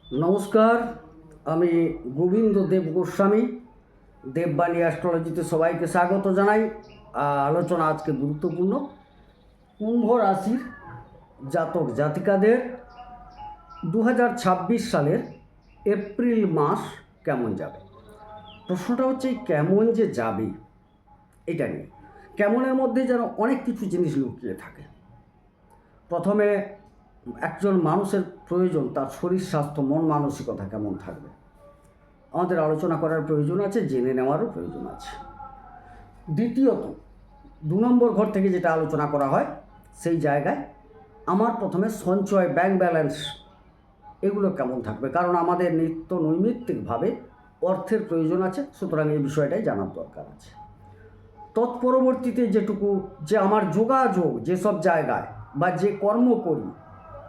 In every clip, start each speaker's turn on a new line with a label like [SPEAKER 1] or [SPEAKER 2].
[SPEAKER 1] নমস্কার, আমি গোবিন্দ দেব গোস্বামী। দেববাণী অ্যাস্ট্রোলজিতে সবাইকে স্বাগত জানাই। আলোচনা আজকে গুরুত্বপূর্ণ। কুম্ভ রাশির জাতক জাতিকাদের 2026 সালের এপ্রিল মাস কেমন যাবে। প্রশ্নটা হচ্ছে কেমন যে যাবে এটা নিয়ে। কেমনের মধ্যে যেন অনেক কিছু জিনিস লুকিয়ে থাকে। প্রথমে একজন মানুষের প্রয়োজন তার শরীর স্বাস্থ্য, মন মানসিকতা কেমন থাকবে আমাদের আলোচনা করার প্রয়োজন আছে, জেনে নেওয়ারও প্রয়োজন আছে। দ্বিতীয়ত 2 নম্বর ঘর থেকে যেটা আলোচনা করা হয় সেই জায়গায় আমার প্রথমে সঞ্চয়, ব্যাংক ব্যালেন্স এগুলো কেমন থাকবে, কারণ আমাদের নিত্য নৈমিত্তিকভাবে অর্থের প্রয়োজন আছে, সুতরাং এই বিষয়টাই জানার দরকার আছে। তৎপরবর্তীতে যেটুকু যে আমার যোগাযোগ যেসব জায়গায় বা যে কর্ম করি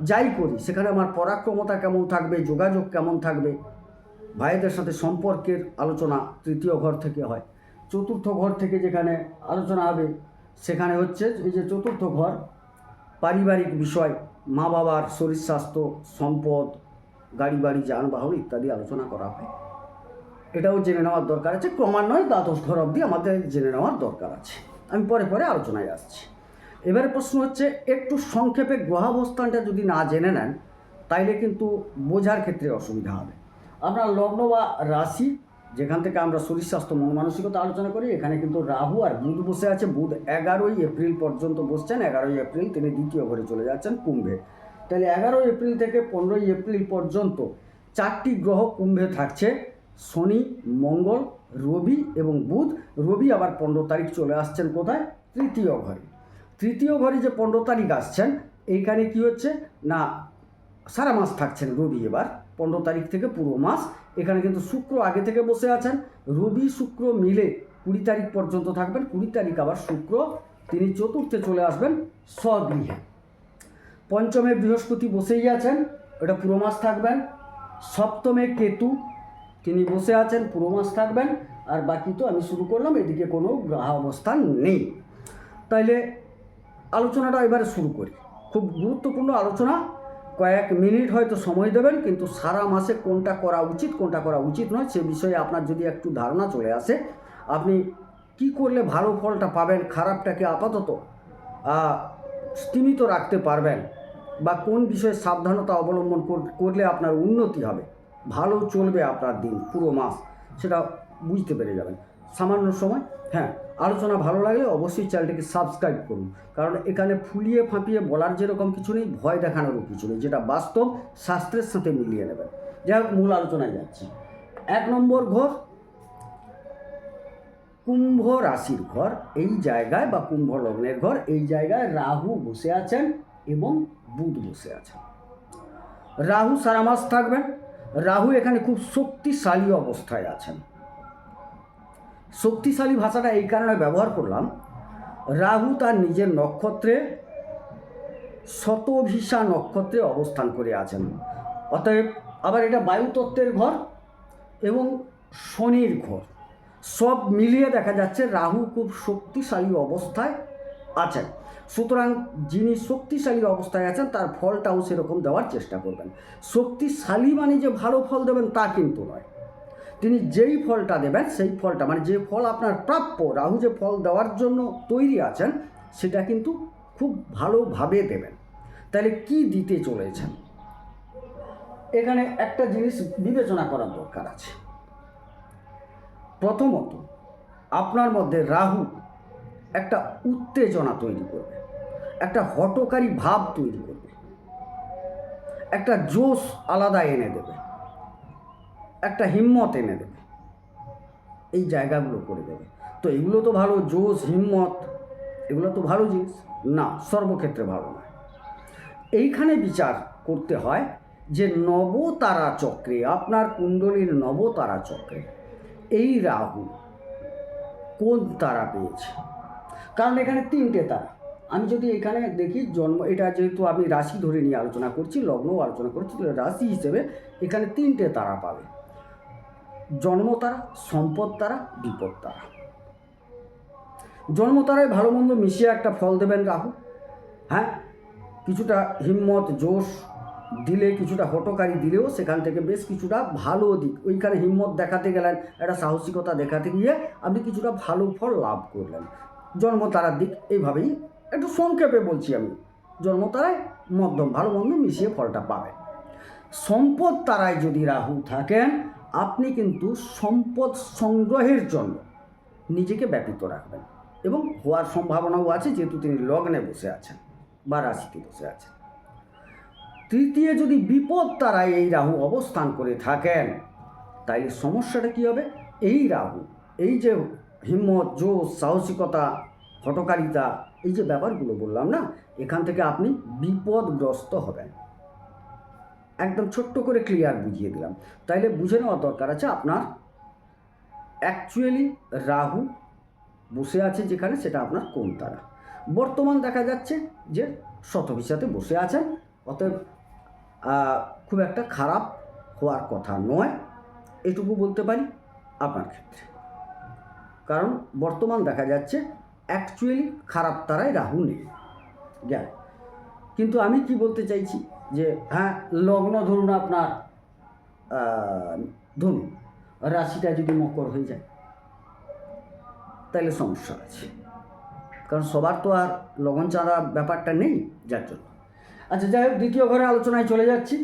[SPEAKER 1] যাই করি সেখানে আমার পরাক্রমতা কেমন থাকবে, যোগাযোগ কেমন থাকবে, ভাইদের সাথে সম্পর্কের আলোচনা তৃতীয় ঘর থেকে হয়। চতুর্থ ঘর থেকে যেখানে আলোচনা হবে সেখানে হচ্ছে এই যে চতুর্থ ঘর, পারিবারিক বিষয়, মা বাবার শরীর স্বাস্থ্য, সম্পদ, গাড়ি বাড়ি, যানবাহন ইত্যাদি আলোচনা করা হয়। এটাও জেনে নেওয়ার দরকার আছে। ক্রমান্বয়ে দ্বাদশ ঘর অবধি আমাদের জেনে নেওয়ার দরকার আছে। আমি পরে পরে আলোচনায় আসছি। এবারে প্রশ্ন হচ্ছে একটু সংক্ষেপে গ্রহাবস্থানটা যদি না জেনে নেন তাইলে কিন্তু বোঝার ক্ষেত্রে অসুবিধা হবে। আপনার লগ্ন বা রাশি যেখান থেকে আমরা শরীর স্বাস্থ্য মন মানসিকতা আলোচনা করি, এখানে কিন্তু রাহু আর বুধ বসে আছে। বুধ 11ই এপ্রিল পর্যন্ত বসছেন। 11ই এপ্রিল তিনি দ্বিতীয় ঘরে চলে যাচ্ছেন কুম্ভে। তাহলে 11 এপ্রিল থেকে 15ই এপ্রিল পর্যন্ত 4টি গ্রহ কুম্ভে থাকছে: শনি, মঙ্গল, রবি এবং বুধ। রবি আবার 15 তারিখ চলে আসছেন কোথায়? তৃতীয় ঘরে। তৃতীয় ঘরে যে 15 তারিখ আসছেন, এইখানে কি হচ্ছে না সারা মাস থাকছেন রবি। এবার 15 তারিখ থেকে পুরো মাস। এখানে কিন্তু শুক্র আগে থেকে বসে আছেন। রবি শুক্র মিলে 20 তারিখ পর্যন্ত থাকবেন। 20 তারিখ আবার শুক্র তিনি চতুর্থে চলে আসবেন স্বগৃহে। পঞ্চমে বৃহস্পতি বসেই আছেন, এটা পুরো মাস থাকবেন। সপ্তমে কেতু তিনি বসে আছেন, পুরো মাস থাকবেন। আর বাকি তো আমি শুরু করলাম, এদিকে কোনো গ্রহ অবস্থান নেই। তাইলে আলোচনাটা এবারে শুরু করি। খুব গুরুত্বপূর্ণ আলোচনা, কয়েক মিনিট হয়তো সময় দেবেন, কিন্তু সারা মাসে কোনটা করা উচিত কোনটা করা উচিত নয় সে বিষয়ে আপনার যদি একটু ধারণা চলে আসে, আপনি কি করলে ভালো ফলটা পাবেন, খারাপটাকে আপাতত স্তীমিত রাখতে পারবেন, বা কোন বিষয়ে সাবধানতা অবলম্বন করলে আপনার উন্নতি হবে, ভালো চলবে আপনার দিন পুরো মাস, সেটা বুঝতে পেরে যাবেন সামান্য সময়। হ্যাঁ, আলোচনা ভালো লাগলে অবশ্যই চ্যানেলটিকে সাবস্ক্রাইব করুন, কারণ এখানে ফুলিয়ে ফাঁপিয়ে বলার যেরকম কিছু নেই, ভয় দেখানোরও কিছু নেই, যেটা বাস্তব শাস্ত্রের সাথে মিলিয়ে নেবেন। যাই হোক, মূল আলোচনায় যাচ্ছি। 1 নম্বর ঘর কুম্ভ রাশির ঘর। এই জায়গায় বা কুম্ভ লগ্নের ঘর, এই জায়গায় রাহু বসে আছেন এবং বুধ বসে আছেন। রাহু সারা মাস থাকবেন। রাহু এখানে খুব শক্তিশালী অবস্থায় আছেন। শক্তিশালী ভাষাটা এই কারণে ব্যবহার করলাম, রাহু তার নিজের নক্ষত্রে শতভিষা নক্ষত্রে অবস্থান করে আছেন। অতএব আবার এটা বায়ুতত্ত্বের ঘর এবং শনির ঘর, সব মিলিয়ে দেখা যাচ্ছে রাহু খুব শক্তিশালী অবস্থায় আছেন। সুতরাং যিনি শক্তিশালী অবস্থায় আছেন তার ফলটাও সেরকম দেওয়ার চেষ্টা করবেন। শক্তিশালী মানে যে ভালো ফল দেবেন তা কিন্তু নয়। তিনি যেই ফলটা দেবেন সেই ফলটা, মানে যে ফল আপনার প্রাপ্য, রাহু যে ফল দেওয়ার জন্য তৈরি আছেন সেটা কিন্তু খুব ভালোভাবে দেবেন। তাহলে কি দিতে চলেছেন, এখানে একটা জিনিস বিবেচনা করার দরকার আছে। প্রথমত, আপনার মধ্যে রাহু একটা উত্তেজনা তৈরি করবে, একটা হঠকারী ভাব তৈরি করবে, একটা জোশ আলাদা এনে দেবে, একটা হিম্মত এনে দেবে, এই জায়গাগুলো করে দেবে। তো এগুলো তো ভালো, জোশ হিম্মত এগুলো তো ভালো জিনিস না, সর্বক্ষেত্রে ভালো নয়। এইখানে বিচার করতে হয় যে নবতারা চক্রে, আপনার কুণ্ডলীর নবতারা চক্রে এই রাহু কোন তারা পেয়েছে। কারণ এখানে 3টে তারা। আমি যদি এখানে দেখি জন্ম, এটা যেহেতু আমি রাশি ধরে নিয়ে আলোচনা করছি, লগ্নও আলোচনা করছি, রাশি হিসেবে এখানে 3টে তারা পাবে: জন্মতারা, সম্পদ তারা, বিপদ তারা। জন্মতারায় ভালো মন্দ মিশিয়ে একটা ফল দেবেন রাহু। হ্যাঁ, কিছুটা হিম্মত, জোশ, দিলে, কিছুটা হটকারী দিলেও সেখান থেকে বেশ কিছুটা ভালো দিক, ওইখানে হিম্মত দেখাতে গেলেন, একটা সাহসিকতা দেখাতে গিয়ে আপনি কিছুটা ভালো ফল লাভ করলেন। জন্মতারার দিক এইভাবেই, একটু সংক্ষেপে বলছি আমি, জন্মতারায় মধ্যম ভালো মন্দ মিশিয়ে ফলটা পাবেন। সম্পদ তারায় যদি রাহু থাকেন, আপনি কিন্তু সম্পদ সংগ্রহের জন্য নিজেকে ব্যাপৃত রাখবেন এবং হওয়ার সম্ভাবনাও আছে, যেহেতু তিনি লগ্নে বসে আছেন বা রাশিতে বসে আছেন। তৃতীয়, যদি বিপদ তারায় এই রাহু অবস্থান করে থাকেন, তাইলে সমস্যাটা কী হবে? এই রাহু, এই যে হিম্মত, জোশ, সাহসিকতা, হটকারিতা, এই যে ব্যাপারগুলো বললাম না, এখান থেকে আপনি বিপদগ্রস্ত হবেন। একদম ছোট্ট করে ক্লিয়ার বুঝিয়ে দিলাম। তাইলে বুঝে নেওয়া দরকার আছে আপনার অ্যাকচুয়ালি রাহু বসে আছে যেখানে, সেটা আপনার কোন তারা। বর্তমান দেখা যাচ্ছে যে শতভিসাতে বসে আছেন, অতএব খুব একটা খারাপ হওয়ার কথা নয়, এটুকু বলতে পারি আপনার ক্ষেত্রে। কারণ বর্তমান দেখা যাচ্ছে অ্যাকচুয়ালি খারাপ তারায় রাহু নেই, গেল। কিন্তু আমি কি বলতে চাইছি যে হ্যাঁ, লগ্ন ধরুন আপনার ধরুন রাশিটা যদি মকর হয়ে যায়, তাহলে সমস্যা আছে, কারণ সবার তো আর লগন চাঁদা ব্যাপারটা নেই, যার জন্য। আচ্ছা, যাই হোক, দ্বিতীয় ঘরে আলোচনায় চলে যাচ্ছি।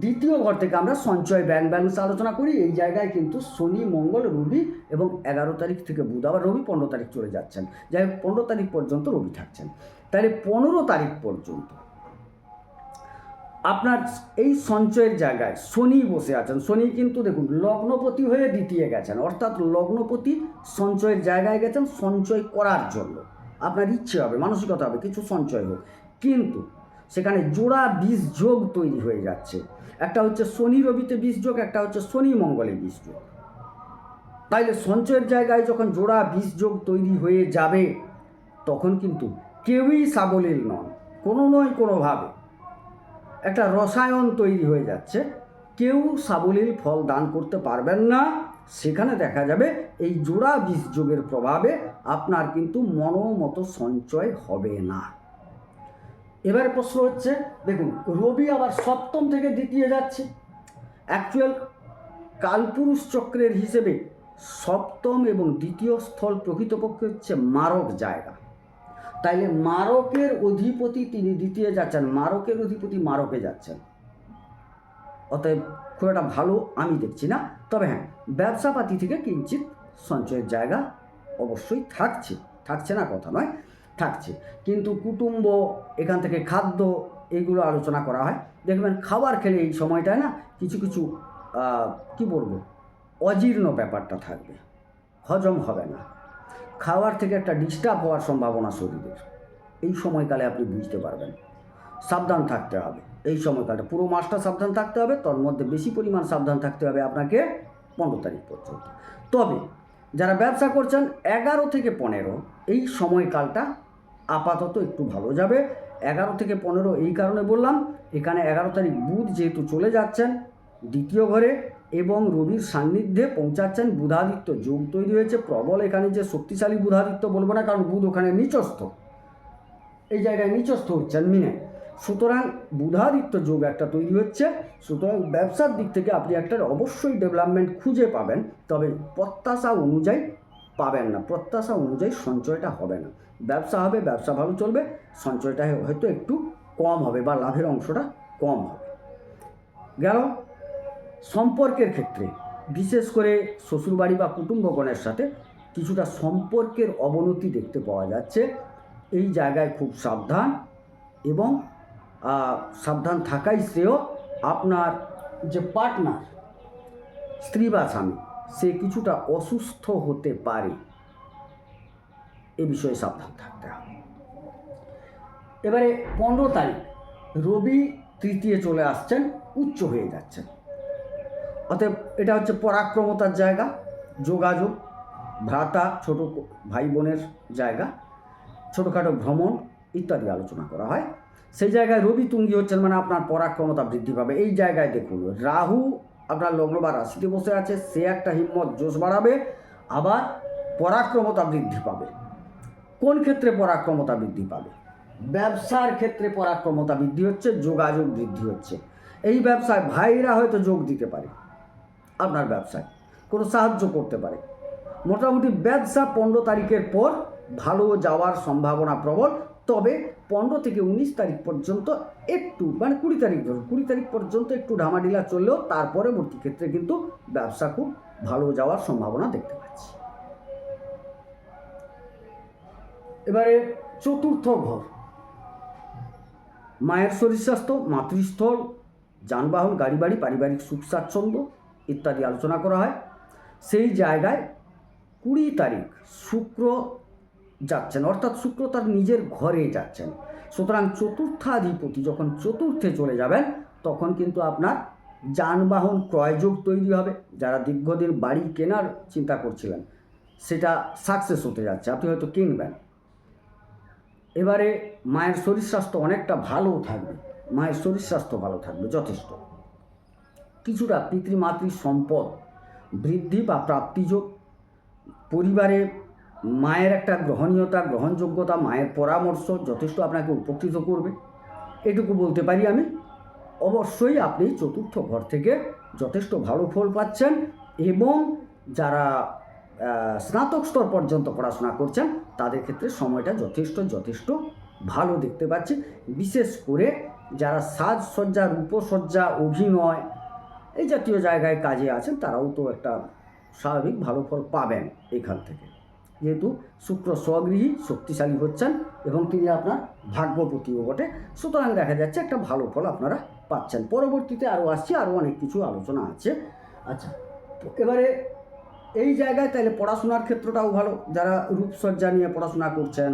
[SPEAKER 1] দ্বিতীয় ঘর থেকে আমরা সঞ্চয় ব্যাংক ব্যালেন্স আলোচনা করি। এই জায়গায় কিন্তু শনি, মঙ্গল, রবি এবং 11 তারিখ থেকে বুধ, আবার রবি 15 তারিখ চলে যাচ্ছেন। যাই হোক, 15 তারিখ পর্যন্ত রবি থাকছেন। তাহলে 15 তারিখ পর্যন্ত আপনার এই সঞ্চয়ের জায়গায় শনি বসে আছেন। শনি কিন্তু দেখুন লগ্নপতি হয়ে দ্বিতীয় গেছেন, অর্থাৎ লগ্নপতি সঞ্চয়ের জায়গায় গেছেন সঞ্চয় করার জন্য। আপনার ইচ্ছে হবে, মানসিকতা হবে কিছু সঞ্চয় হোক, কিন্তু সেখানে জোড়া 20 যোগ তৈরি হয়ে যাচ্ছে। একটা হচ্ছে শনি রবিতে 20 যোগ, একটা হচ্ছে শনি মঙ্গলে 20 যোগ। তাইলে সঞ্চয়ের জায়গায় যখন জোড়া 20 যোগ তৈরি হয়ে যাবে, তখন কিন্তু কেউই সাবলীল নন, কোনোভাবে একটা রসায়ন তৈরি হয়ে যাচ্ছে, কেউ সাবলীল ফল দান করতে পারবেন না। সেখানে দেখা যাবে এই জোড়া 20 যোগের প্রভাবে আপনার কিন্তু মনোমতো সঞ্চয় হবে না। এবারে প্রশ্ন হচ্ছে, দেখুন রবি আবার সপ্তম থেকে দ্বিতীয় যাচ্ছে। অ্যাকচুয়াল কালপুরুষ চক্রের হিসেবে সপ্তম এবং দ্বিতীয় স্থল প্রকৃতপক্ষে হচ্ছে মারক জায়গা। তাইলে মারকের অধিপতি তিনি দ্বিতীয় যাচ্ছেন, মারকের অধিপতি মারকে যাচ্ছেন, অতএব খুব একটা ভালো আমি দেখছি না। তবে হ্যাঁ, ব্যবসাপাতি থেকে কিঞ্চিত সঞ্চয়ের জায়গা অবশ্যই থাকছে না কথা নয়, থাকছে। কিন্তু কুটুম্ব, এখান থেকে খাদ্য, এইগুলো আলোচনা করা হয়। দেখবেন খাবার খেলে এই সময়টায় না কিছু কিছু কি বলবো, অজীর্ণ ব্যাপারটা থাকবে, হজম হবে না, খাওয়ার থেকে একটা ডিস্টার্ব হওয়ার সম্ভাবনা শরীরের। এই সময়কালে আপনি বুঝতে পারবেন, সাবধান থাকতে হবে। এই সময়কালটা পুরো মাসটা সাবধান থাকতে হবে, তার মধ্যে বেশি পরিমাণ সাবধান থাকতে হবে আপনাকে 15 তারিখ পর্যন্ত। তবে যারা ব্যবসা করছেন 11 থেকে 15 এই সময়কালটা আপাতত একটু ভালো যাবে। 11 থেকে 15 এই কারণে বললাম, এখানে 11 তারিখ বুধ যেহেতু চলে যাচ্ছেন দ্বিতীয় ঘরে এবং রবির সান্নিধ্যে পৌঁছাচ্ছেন, বুধাদিত্য যোগ তৈরি হয়েছে প্রবল। এখানে যে শক্তিশালী বুধাদিত্য বলবো না, কারণ বুধ ওখানে নিচস্থ, এই জায়গায় নিচস্থ হচ্ছেন মিনে, সুতরাং বুধাদিত্য যোগ একটা তৈরি হচ্ছে। সুতরাং ব্যবসার দিক থেকে আপনি একটা অবশ্যই ডেভেলপমেন্ট খুঁজে পাবেন, তবে প্রত্যাশা অনুযায়ী পাবেন না, প্রত্যাশা অনুযায়ী সঞ্চয়টা হবে না। ব্যবসা হবে, ব্যবসা ভালো চলবে, সঞ্চয়টা হয়তো একটু কম হবে বা লাভের অংশটা কম হবে। গেল সম্পর্কের ক্ষেত্রে, বিশেষ করে শ্বশুরবাড়ি বা কুটুম্বগণের সাথে কিছুটা সম্পর্কের অবনতি দেখতে পাওয়া যাচ্ছে। এই জায়গায় খুব সাবধান, এবং সাবধান থাকাই শ্রেয়। আপনার যে পার্টনার, স্ত্রী বা স্বামী, সে কিছুটা অসুস্থ হতে পারে, এ বিষয়ে সাবধান থাকতে হবে। এবারে 15 তারিখ রবি তৃতীয় চলে আসছেন, উচ্চ হয়ে যাচ্ছেন, অতএব এটা হচ্ছে পরাক্রমতার জায়গা, যোগাযোগ, ভ্রাতা, ছোট ভাই বোনের জায়গা, ছোটোখাটো ভ্রমণ ইত্যাদি আলোচনা করা হয়। সেই জায়গায় রবি তুঙ্গি হচ্ছেন, মানে আপনার পরাক্রমতা বৃদ্ধি পাবে। এই জায়গায় দেখুন রাহু আপনার লগ্ন বা রাশিতে বসে আছে, সে একটা হিম্মত জোশ বাড়াবে, আবার পরাক্রমতা বৃদ্ধি পাবে। কোন ক্ষেত্রে পরাক্রমতা বৃদ্ধি পাবে? ব্যবসার ক্ষেত্রে পরাক্রমতা বৃদ্ধি হচ্ছে, যোগাযোগ বৃদ্ধি হচ্ছে। এই ব্যবসায় ভাইরা হয়তো যোগ দিতে পারে, আপনার ব্যবসায় কোনো সাহায্য করতে পারে। মোটামুটি ব্যবসা 15 তারিখের পর ভালো যাওয়ার সম্ভাবনা প্রবল। তবে 15 থেকে 19 তারিখ পর্যন্ত একটু, মানে 20 তারিখ ধরুন, 20 তারিখ পর্যন্ত একটু ঢামাঢিলা চললেও তার পরবর্তী ক্ষেত্রে কিন্তু ব্যবসা খুব ভালো যাওয়ার সম্ভাবনা দেখতে পাচ্ছি। এবারে চতুর্থ ঘর, মায়ের শরীর স্বাস্থ্য, মাতৃস্থল, যানবাহন, গাড়ি বাড়ি, পারিবারিক সুখ স্বাচ্ছন্দ্য ইত্যাদি আলোচনা করা হয়। সেই জায়গায় 20 তারিখ শুক্র যাচ্ছেন, অর্থাৎ শুক্র তার নিজের ঘরে যাচ্ছেন। সুতরাং চতুর্থাধিপতি যখন চতুর্থে চলে যাবেন তখন কিন্তু আপনার যানবাহন ক্রয়যোগ তৈরি হবে। যারা দীর্ঘদিন বাড়ি কেনার চিন্তা করছিলেন সেটা সাকসেস হতে যাচ্ছে, আপনি হয়তো কিনবেন। এবারে মায়ের শরীর স্বাস্থ্য অনেকটা ভালো থাকবে, মায়ের শরীর স্বাস্থ্য ভালো থাকবে যথেষ্ট। কিছুটা পিতৃমাতৃ সম্পদ বৃদ্ধি বা প্রাপ্তিযোগ, পরিবারে মায়ের একটা গ্রহণীয়তা, গ্রহণযোগ্যতা, মায়ের পরামর্শ যথেষ্ট আপনাকে উপকৃত করবে, এটুকু বলতে পারি আমি। অবশ্যই আপনি চতুর্থ ঘর থেকে যথেষ্ট ভালো ফল পাচ্ছেন এবং যারা স্নাতক স্তর পর্যন্ত পড়াশোনা করছেন তাদের ক্ষেত্রে সময়টা যথেষ্ট ভালো দেখতে পাচ্ছি। বিশেষ করে যারা সাজসজ্জা, রূপসজ্জা, অভিনয় এই জাতীয় জায়গায় কাজে আছেন তারাও তো একটা স্বাভাবিক ভালো ফল পাবেন এখান থেকে, যেহেতু শুক্র স্বগৃহী শক্তিশালী হচ্ছেন এবং তিনি আপনার ভাগ্যপতিও বটে। সুতরাং দেখা যাচ্ছে একটা ভালো ফল আপনারা পাচ্ছেন। পরবর্তীতে আরও আসছি, আরও অনেক কিছু আলোচনা আছে। আচ্ছা, এবারে এই জায়গায় তাহলে পড়াশোনার ক্ষেত্রটাও ভালো, যারা রূপসজ্জা নিয়ে পড়াশোনা করছেন,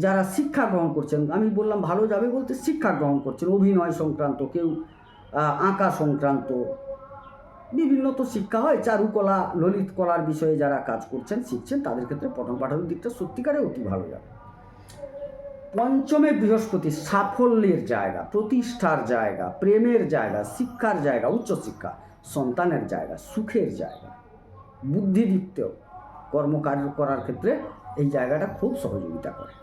[SPEAKER 1] যারা শিক্ষা গ্রহণ করছেন, আমি বললাম ভালো যাবে বলতে শিক্ষা গ্রহণ করছেন, অভিনয় সংক্রান্ত, কেউ আঁকা সংক্রান্ত, বিভিন্ন তো শিক্ষা হয়, চারুকলা, ললিত কলার বিষয়ে যারা কাজ করছেন, শিখছেন, তাদের ক্ষেত্রে পঠন পাঠনের দিকটা সত্যিকারে অতি ভালো যাবে। পঞ্চমে বৃহস্পতি সাফল্যের জায়গা, প্রতিষ্ঠার জায়গা, প্রেমের জায়গা, শিক্ষার জায়গা, উচ্চশিক্ষা, সন্তানের জায়গা, সুখের জায়গা, বুদ্ধিদীপ্তেও কর্মকার্য করার ক্ষেত্রে এই জায়গাটা খুব সহযোগিতা করে।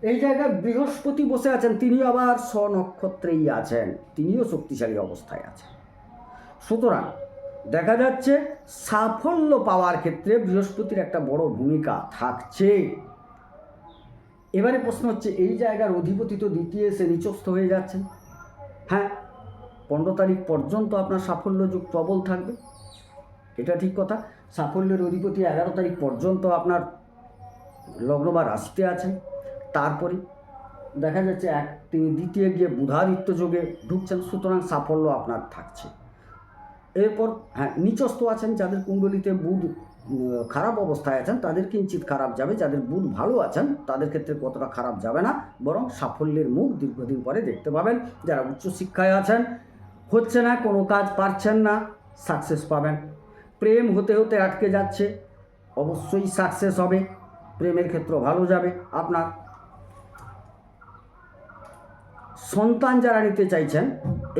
[SPEAKER 1] এই জায়গায় বৃহস্পতি বসে আছেন, তিনিও আবার স্বনক্ষত্রেই আছেন, তিনিও শক্তিশালী অবস্থায় আছেন। সুতরাং দেখা যাচ্ছে সাফল্য পাওয়ার ক্ষেত্রে বৃহস্পতির একটা বড় ভূমিকা থাকছে। এবারে প্রশ্ন হচ্ছে, এই জায়গার অধিপতি তো দ্বিতীয় এসে নিচস্থ হয়ে যাচ্ছেন। হ্যাঁ, 15 তারিখ পর্যন্ত আপনার সাফল্য যুগ প্রবল থাকবে, এটা ঠিক কথা। সাফল্যের অধিপতি 11 তারিখ পর্যন্ত আপনার লগ্ন বা রাশিতে আছেন। তারপরে দেখা যাচ্ছে তিনি দ্বিতীয় গিয়ে বুধাদিত্য যোগে ঢুকছেন, সুতরাং সাফল্য আপনার থাকছে। এরপর হ্যাঁ, নিচস্থ আছেন, যাদের কুণ্ডলিতে বুধ খারাপ অবস্থায় আছেন তাদের কিঞ্চিত খারাপ যাবে, যাদের বুধ ভালো আছেন তাদের ক্ষেত্রে কতটা খারাপ যাবে না, বরং সাফল্যের মুখ দীর্ঘদিন পরে দেখতে পাবেন। যারা উচ্চশিক্ষায় আছেন, হচ্ছে না, কোনো কাজ পারছেন না, সাকসেস পাবেন। প্রেম হতে হতে আটকে যাচ্ছে, অবশ্যই সাকসেস হবে, প্রেমের ক্ষেত্র ভালো যাবে আপনার। সন্তান যারা নিতে চাইছেন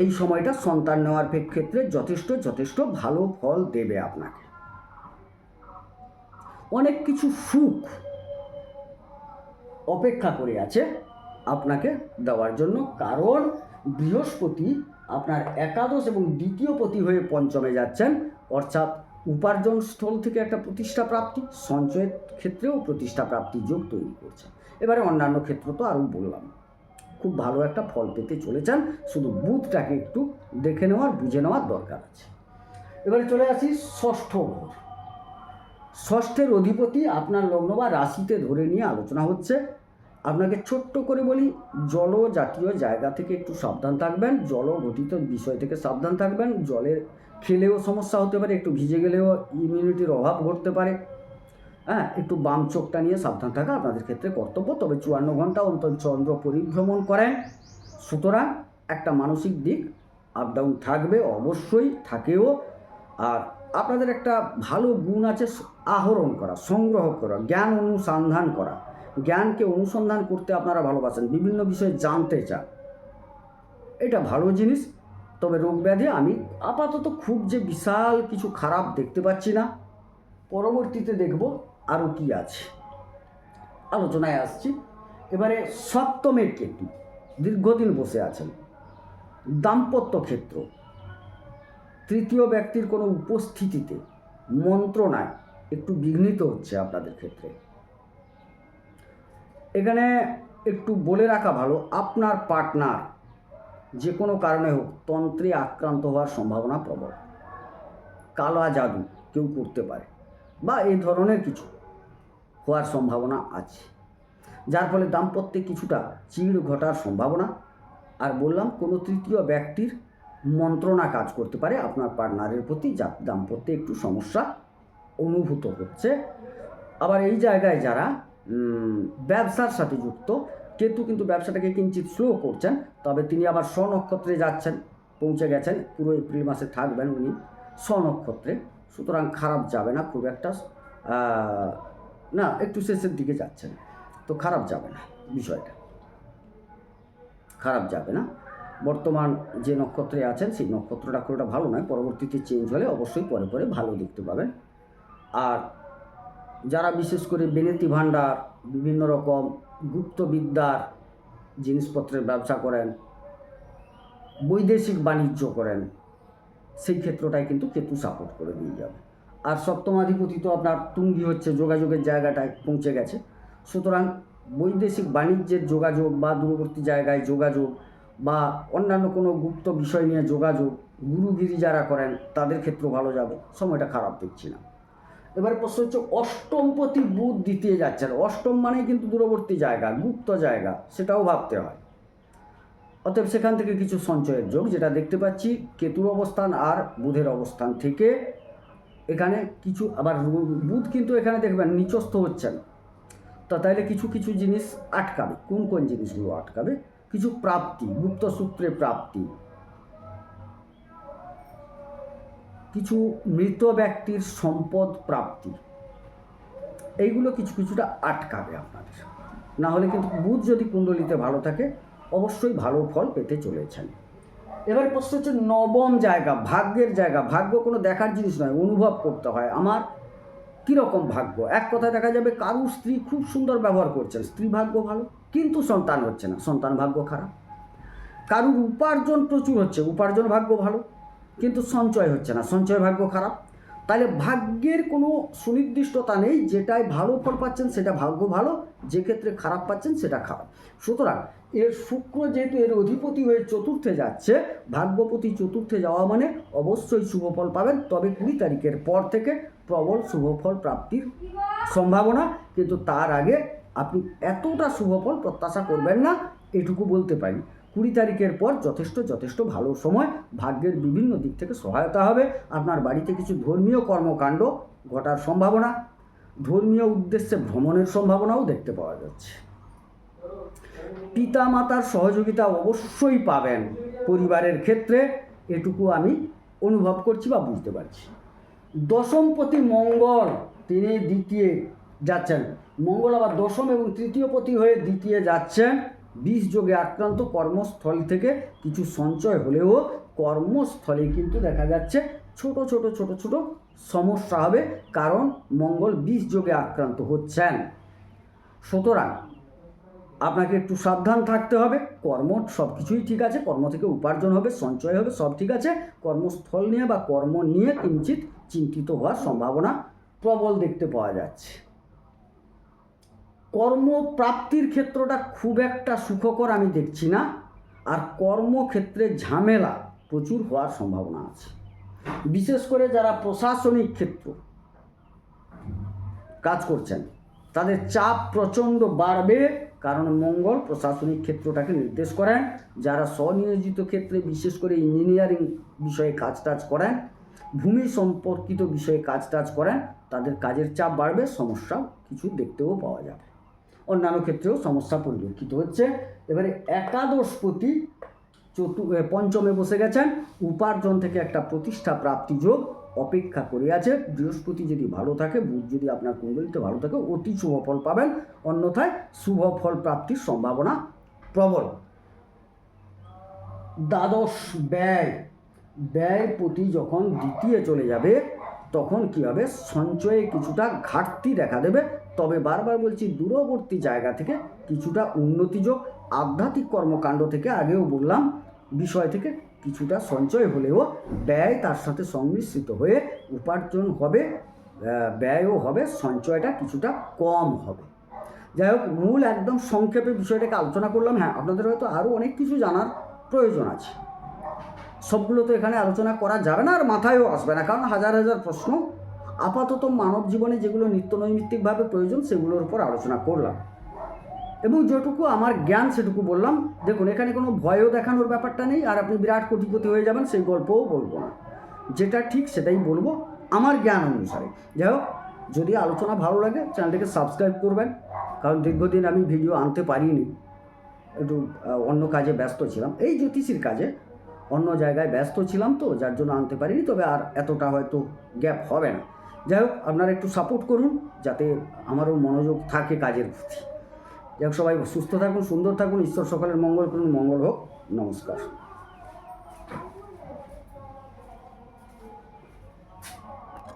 [SPEAKER 1] এই সময়টা সন্তান নেওয়ার ক্ষেত্রে যথেষ্ট ভালো ফল দেবে আপনাকে। অনেক কিছু সুখ অপেক্ষা করে আছে আপনাকে দেওয়ার জন্য, কারণ বৃহস্পতি আপনার একাদশ এবং দ্বিতীয় পতি হয়ে পঞ্চমে যাচ্ছেন, অর্থাৎ উপার্জন স্থল থেকে একটা প্রতিষ্ঠা প্রাপ্তি, সঞ্চয়ের ক্ষেত্রেও প্রতিষ্ঠা প্রাপ্তি যোগ তৈরি করছে। এবারে অন্যান্য ক্ষেত্র তো আরও বললাম, খুব ভালো একটা ফল পেতে চলেছেন, শুধু বুধটাকে একটু দেখে নেওয়ার, বুঝে নেওয়ার দরকার আছে। এবারে চলে আসি ষষ্ঠ ঘর। ষষ্ঠের অধিপতি আপনার লগ্ন বা রাশিতে ধরে নিয়ে আলোচনা হচ্ছে। আপনাকে ছোট্ট করে বলি, জল জাতীয় জায়গা থেকে একটু সাবধান থাকবেন, জল গঠিত বিষয় থেকে সাবধান থাকবেন। জলের খেলেও সমস্যা হতে পারে, একটু ভিজে গেলেও ইমিউনিটির অভাব ঘটতে পারে। হ্যাঁ, একটু বাম চোখটা নিয়ে সাবধান থাকা আপনাদের ক্ষেত্রে কর্তব্য। তবে 54 ঘন্টা অন্তর চন্দ্র পরিভ্রমণ করেন, সুতরাং একটা মানসিক দিক আপ ডাউন থাকবে, অবশ্যই থাকেও। আর আপনাদের একটা ভালো গুণ আছে আহরণ করা, সংগ্রহ করা, জ্ঞান অনুসন্ধান করা, জ্ঞানকে অনুসন্ধান করতে আপনারা ভালোবাসেন, বিভিন্ন বিষয়ে জানতে চান, এটা ভালো জিনিস। তবে রোগ ব্যাধি আমি আপাতত খুব যে বিশাল কিছু খারাপ দেখতে পাচ্ছি না, পরবর্তীতে দেখব আরও কি আছে, আলোচনায় আসছি। এবারে সপ্তমের কেতু দীর্ঘদিন বসে আছেন, দাম্পত্য ক্ষেত্র, তৃতীয় ব্যক্তির কোনো উপস্থিতিতে মন্ত্রণায় একটু বিঘ্নিত হচ্ছে আপনাদের ক্ষেত্রে। এখানে একটু বলে রাখা ভালো, আপনার পার্টনার যে কোনো কারণে হোক তন্ত্রে আক্রান্ত হওয়ার সম্ভাবনা প্রবল। কালা জাদু কেউ করতে পারে বা এই ধরনের কিছু হওয়ার সম্ভাবনা আছে, যার ফলে দাম্পত্যে কিছুটা চিড় ঘটার সম্ভাবনা। আর বললাম কোনো তৃতীয় ব্যক্তির মন্ত্রণা কাজ করতে পারে আপনার পার্টনারের প্রতি, যা দাম্পত্যে একটু সমস্যা অনুভূত হচ্ছে। আবার এই জায়গায় যারা ব্যবসার সাথে যুক্ত, কেতু কিন্তু ব্যবসাটাকে কিঞ্চিত স্লো করছেন, তবে তিনি আবার স্বনক্ষত্রে যাচ্ছেন, পৌঁছে গেছেন, পুরো এপ্রিল মাসে থাকবেন উনি স্বনক্ষত্রে, সুতরাং খারাপ যাবে না খুব একটা, না একটু শেষের দিকে যাচ্ছেন, তো খারাপ যাবে না, বিষয়টা খারাপ যাবে না। বর্তমান যে নক্ষত্রে আছেন সেই নক্ষত্রটা খুব একটা ভালো নয়, পরবর্তীতে চেঞ্জ হলে অবশ্যই পরে পরে ভালো দেখতে পাবেন। আর যারা বিশেষ করে বেনেতি ভাণ্ডার, বিভিন্ন রকম গুপ্তবিদ্যার জিনিসপত্রের ব্যবসা করেন, বৈদেশিক বাণিজ্য করেন, সেই ক্ষেত্রটাই কিন্তু কেতু সাপোর্ট করে দিয়ে যাবে। আর সপ্তমাধিপতি তো আপনার তুঙ্গি হচ্ছে, যোগাযোগের জায়গাটায় পৌঁছে গেছে, সুতরাং বৈদেশিক বাণিজ্যের যোগাযোগ বা দূরবর্তী জায়গায় যোগাযোগ বা অন্যান্য কোনো গুপ্ত বিষয় নিয়ে যোগাযোগ, গুরুগিরি যারা করেন তাদের ক্ষেত্র ভালো যাবে, সময়টা খারাপ দেখছি না। এবার প্রশ্ন হচ্ছে অষ্টমপতি বুধ দ্বিতীয় যাচ্ছেন, অষ্টম মানেই কিন্তু দূরবর্তী জায়গা, গুপ্ত জায়গা, সেটাও ভাবতে হয়। অতএব সেখান থেকে কিছু সঞ্চয়ের যোগ যেটা দেখতে পাচ্ছি কেতুর অবস্থান আর বুধের অবস্থান থেকে, এখানে কিছু আবার বুধ কিন্তু এখানে দেখবেন নিচস্থ হচ্ছেন, তো তাইলে কিছু কিছু জিনিস আটকাবে। কোন কোন জিনিসগুলো আটকাবে? কিছু প্রাপ্তি, গুপ্ত সূত্রে প্রাপ্তি, কিছু মৃত ব্যক্তির সম্পদ প্রাপ্তি, এইগুলো কিছু কিছুটা আটকাবে আপনাদের। না হলে কিন্তু বুধ যদি কুণ্ডলিতে ভালো থাকে অবশ্যই ভালো ফল পেতে চলেছেন। এবার প্রশ্ন হচ্ছে নবম জায়গা, ভাগ্যের জায়গা। ভাগ্য কোনো দেখার জিনিস নয়, অনুভব করতে হয় আমার কীরকম ভাগ্য। এক কথায় দেখা যাবে কারুর স্ত্রী খুব সুন্দর ব্যবহার করছেন, স্ত্রী ভাগ্য ভালো, কিন্তু সন্তান হচ্ছে না, সন্তান ভাগ্য খারাপ। কারুর উপার্জন প্রচুর হচ্ছে, উপার্জন ভাগ্য ভালো, কিন্তু সঞ্চয় হচ্ছে না, সঞ্চয় ভাগ্য খারাপ। তাহলে ভাগ্যের কোনো সুনির্দিষ্টতা নেই, যেটাই ভালো ফল পাচ্ছেন সেটা ভাগ্য ভালো, যে ক্ষেত্রে খারাপ পাচ্ছেন সেটা খারাপ। সুতরাং এর শুক্র যেহেতু এর অধিপতি হয়ে চতুর্থে যাচ্ছে, ভাগ্যপতি চতুর্থে যাওয়া মানে অবশ্যই শুভ ফল পাবেন। তবে 20 তারিখের পর থেকে প্রবল শুভ ফল প্রাপ্তির সম্ভাবনা, কিন্তু তার আগে আপনি এতটা শুভ ফল প্রত্যাশা করবেন না, এটুকু বলতে পারি। 20 তারিখের পর যথেষ্ট ভালো সময়, ভাগ্যের বিভিন্ন দিক থেকে সহায়তা হবে। আপনার বাড়িতে কিছু ধর্মীয় কর্মকাণ্ড ঘটার সম্ভাবনা, ধর্মীয় উদ্দেশ্যে ভ্রমণের সম্ভাবনাও দেখতে পাওয়া যাচ্ছে। পিতা মাতার সহযোগিতা অবশ্যই পাবেন পরিবারের ক্ষেত্রে, এটুকু আমি অনুভব করছি বা বুঝতে পারছি। দশমপতি মঙ্গল তিনি দ্বিতীয় যাচ্ছেন, মঙ্গল আবার দশম এবং তৃতীয় পতি হয়ে দ্বিতীয় যাচ্ছেন। 20 যোগে আক্রান্ত, কর্মস্থল থেকে কিছু সঞ্চয় হলেও কর্মস্থলে কিন্তু দেখা যাচ্ছে ছোট ছোট সমস্যা হবে, কারণ মঙ্গল 20 যোগে আক্রান্ত হচ্ছেন। সুতরাং আপনাকে একটু সাবধান থাকতে হবে। কর্ম সব কিছুই ঠিক আছে, কর্ম থেকে উপার্জন হবে, সঞ্চয় হবে, সব ঠিক আছে। কর্মস্থল নিয়ে বা কর্ম নিয়ে কিঞ্চিত চিন্তিত হওয়ার সম্ভাবনা প্রবল দেখতে পাওয়া যাচ্ছে। কর্মপ্রাপ্তির ক্ষেত্রটা খুব একটা সুখকর আমি দেখছি না, আর কর্মক্ষেত্রে ঝামেলা প্রচুর হওয়ার সম্ভাবনা আছে। বিশেষ করে যারা প্রশাসনিক ক্ষেত্র কাজ করছেন তাদের চাপ প্রচণ্ড বাড়বে, কারণ মঙ্গল প্রশাসনিক ক্ষেত্রটাকে নির্দেশ করেন। যারা স্বনিয়োজিত ক্ষেত্রে বিশেষ করে ইঞ্জিনিয়ারিং বিষয়ে কাজ করেন, ভূমি সম্পর্কিত বিষয়ে কাজ করেন, তাদের কাজের চাপ বাড়বে, সমস্যা কিছু দেখতেও পাওয়া যাবে। অন্যান্য ক্ষেত্রেও সমস্যা পরিলক্ষিত হচ্ছে। এবারে একাদশপতি পঞ্চমে বসে গেছেন, উপার্জন থেকে একটা প্রতিষ্ঠা প্রাপ্তি যোগ অপেক্ষা করে আছে। বৃহস্পতি যদি ভালো থাকে, বুধ যদি আপনার কুণ্ডলিতে ভালো থাকে, অতি শুভ ফল পাবেন, অন্যথায় শুভ ফল প্রাপ্তির সম্ভাবনা প্রবল। দ্বাদশ ব্যয়পতি যখন দ্বিতীয় চলে যাবে তখন কি হবে, সঞ্চয়ে কিছুটা ঘাটতি দেখা দেবে। তবে বারবার বলছি, দূরবর্তী জায়গা থেকে কিছুটা উন্নতি যোগ, আধ্যাত্মিক কর্মকাণ্ড থেকে আগেও বললাম বিষয় থেকে কিছুটা সঞ্চয় হলেও ব্যয় তার সাথে সংমিশ্রিত হয়ে উপার্জন হবে, ব্যয়ও হবে, সঞ্চয়টা কিছুটা কম হবে। যাই হোক, মূল একদম সংক্ষেপে বিষয়টাকে আলোচনা করলাম। হ্যাঁ, আপনাদের হয়তো আরও অনেক কিছু জানার প্রয়োজন আছে, সবগুলো তো এখানে আলোচনা করা যাবে না আর মাথায়ও আসবে না, কারণ হাজার হাজার প্রশ্ন। আপাতত মানব জীবনে যেগুলো নিত্য নৈমিত্তিকভাবে প্রয়োজন সেগুলোর উপর আলোচনা করলাম এবং যেটুকু আমার জ্ঞান সেটুকু বললাম। দেখুন, এখানে কোনো ভয়ও দেখানোর ব্যাপারটা নেই, আর আপনি বিরাট কোটিপতি হয়ে যাবেন সেই গল্পও বলবো না। যেটা ঠিক সেটাই বলবো আমার জ্ঞান অনুসারে। যাই হোক, যদি আলোচনা ভালো লাগে চ্যানেলটাকে সাবস্ক্রাইব করবেন, কারণ দীর্ঘদিন আমি ভিডিও আনতে পারিনি, একটু অন্য কাজে ব্যস্ত ছিলাম, এই জ্যোতিষীর কাজে অন্য জায়গায় ব্যস্ত ছিলাম, তো যার জন্য আনতে পারিনি। তবে আর এতটা হয়তো গ্যাপ হবে না। যাই হোক, আপনারা একটু সাপোর্ট করুন যাতে আমারও মনোযোগ থাকে কাজের প্রতি। যাই হোক, সবাই সুস্থ থাকুন, সুন্দর থাকুন, ঈশ্বর সকলের মঙ্গল করুন, মঙ্গল হোক। নমস্কার।